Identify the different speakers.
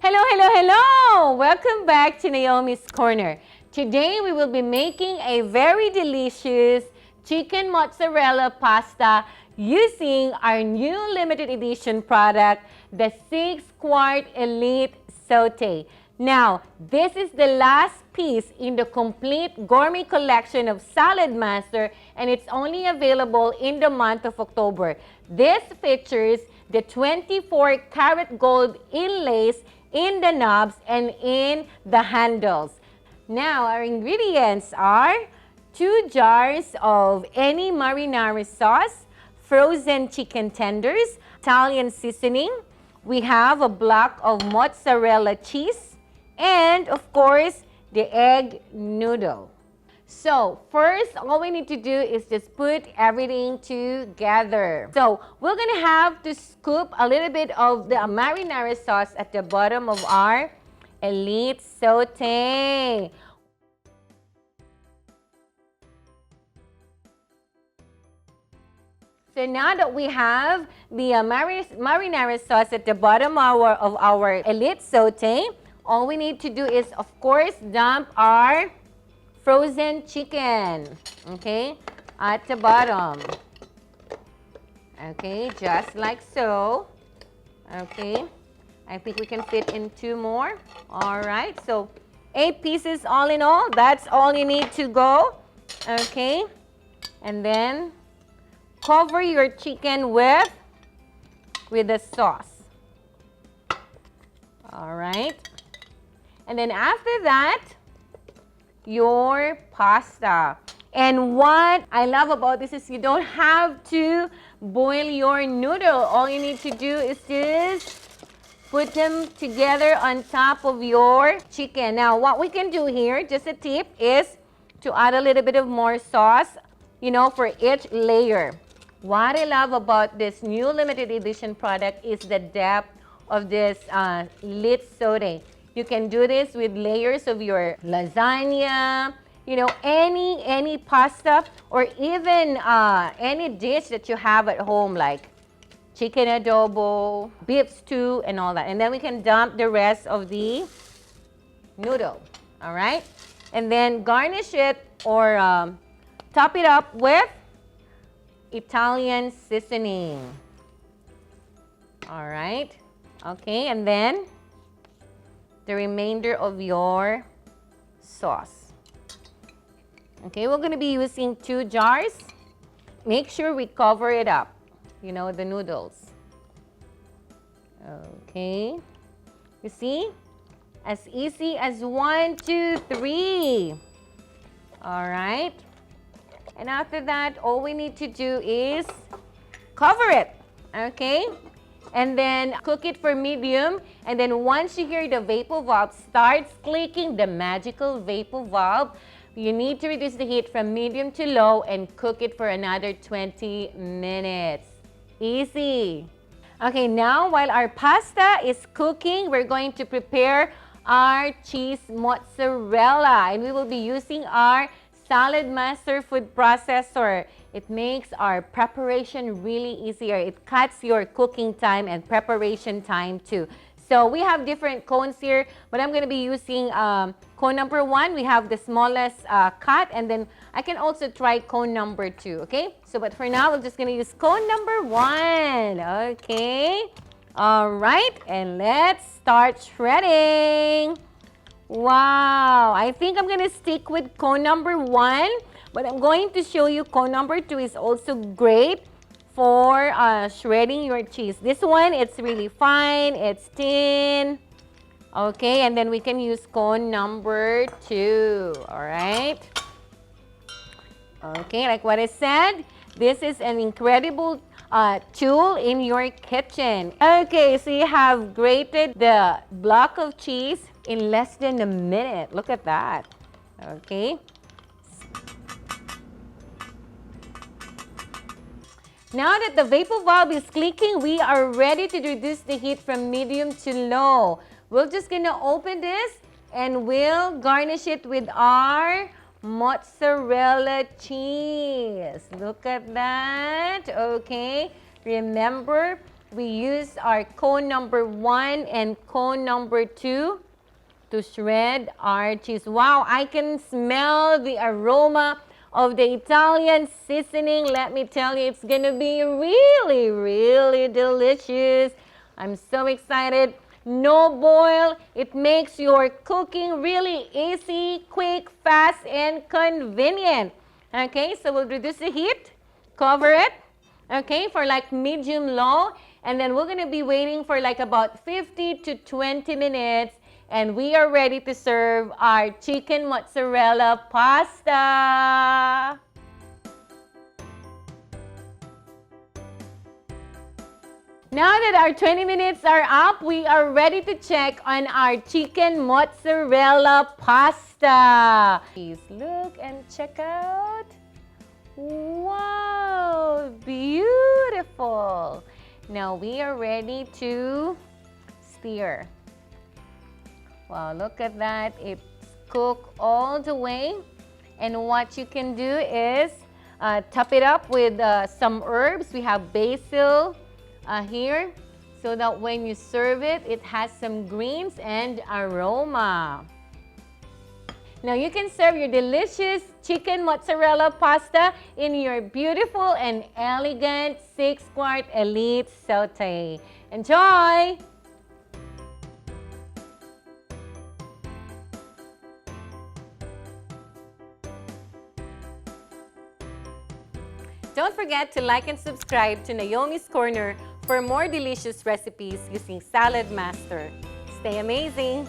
Speaker 1: Hello, hello, hello! Welcome back to Naomi's Corner. Today we will be making a very delicious chicken mozzarella pasta using our new limited edition product, the 6-quart Elite Sauté. Now, this is the last piece in the complete gourmet collection of Saladmaster, and it's only available in the month of October. This features the 24-karat gold inlays in the knobs and in the handles. Now, our ingredients are 2 jars of any marinara sauce, frozen chicken tenders, Italian seasoning. We have a block of mozzarella cheese, and of course, the egg noodle. So first, all we need to do is just put everything together. So we're gonna have to scoop a little bit of the marinara sauce at the bottom of our Elite Sauté. So now that we have the marinara sauce at the bottom of our Elite Sauté, all we need to do is, of course, dump our frozen chicken, okay, at the bottom. Okay, just like so. Okay, I think we can fit in 2 more. All right, so 8 pieces all in all. That's all you need to go. Okay, and then cover your chicken with the sauce. All right, and then after that, your pasta. And what I love about this is you don't have to boil your noodle. All you need to do is just put them together on top of your chicken. Now, what we can do here, just a tip, is to add a little bit of more sauce, you know, for each layer. What I love about this new limited edition product is the depth of this Elite Sauté. You can do this with layers of your lasagna, you know, any pasta, or even any dish that you have at home, like chicken adobo, beef stew, and all that. And then we can dump the rest of the noodle, all right? And then garnish it or top it up with Italian seasoning. All right, okay, and then the remainder of your sauce. Okay, we're going to be using 2 jars. Make sure we cover it up, you know, the noodles. Okay, you see, as easy as 1, 2, 3. All right, and after that, all we need to do is cover it. Okay, and then cook it for medium. And then once you hear the vapor valve starts clicking, the magical vapor valve, you need to reduce the heat from medium to low and cook it for another 20 minutes. Easy. Okay, now while our pasta is cooking, we're going to prepare our cheese mozzarella, and we will be using our Saladmaster food processor. It makes our preparation really easier. It cuts your cooking time and preparation time too. So we have different cones here, but I'm going to be using cone number 1. We have the smallest cut, and then I can also try cone number 2, okay? So, but for now, we're just going to use cone number 1, okay? All right, and let's start shredding. Wow, I think I'm going to stick with cone number 1, but I'm going to show you cone number 2 is also great for shredding your cheese. This one, it's really fine, it's thin. Okay, and then we can use cone number 2, all right? Okay, like what I said, this is an incredible tool in your kitchen. Okay, so you have grated the block of cheese in less than a minute. Look at that. Okay. Now that the vapor valve is clicking, we are ready to reduce the heat from medium to low. We're just gonna open this and we'll garnish it with our mozzarella cheese. Look at that. Okay. Remember, we use our cone number 1 and cone number 2 to shred our cheese. Wow, I can smell the aroma of the Italian seasoning. Let me tell you, it's gonna be really, really delicious. I'm so excited. No boil. It makes your cooking really easy, quick, fast, and convenient. Okay, so we'll reduce the heat, cover it, okay, for like medium low, and then we're gonna be waiting for like about 50 to 20 minutes, and we are ready to serve our chicken mozzarella pasta. Now that our 20 minutes are up, we are ready to check on our chicken mozzarella pasta. Please look and check out. Wow, beautiful. Now we are ready to stir. Wow, look at that. It's cooked all the way. And what you can do is top it up with some herbs. We have basil here, so that when you serve it, it has some greens and aroma. Now you can serve your delicious chicken mozzarella pasta in your beautiful and elegant 6-quart Elite Sauté. Enjoy! Don't forget to like and subscribe to Naomi's Corner for more delicious recipes using Saladmaster. Stay amazing!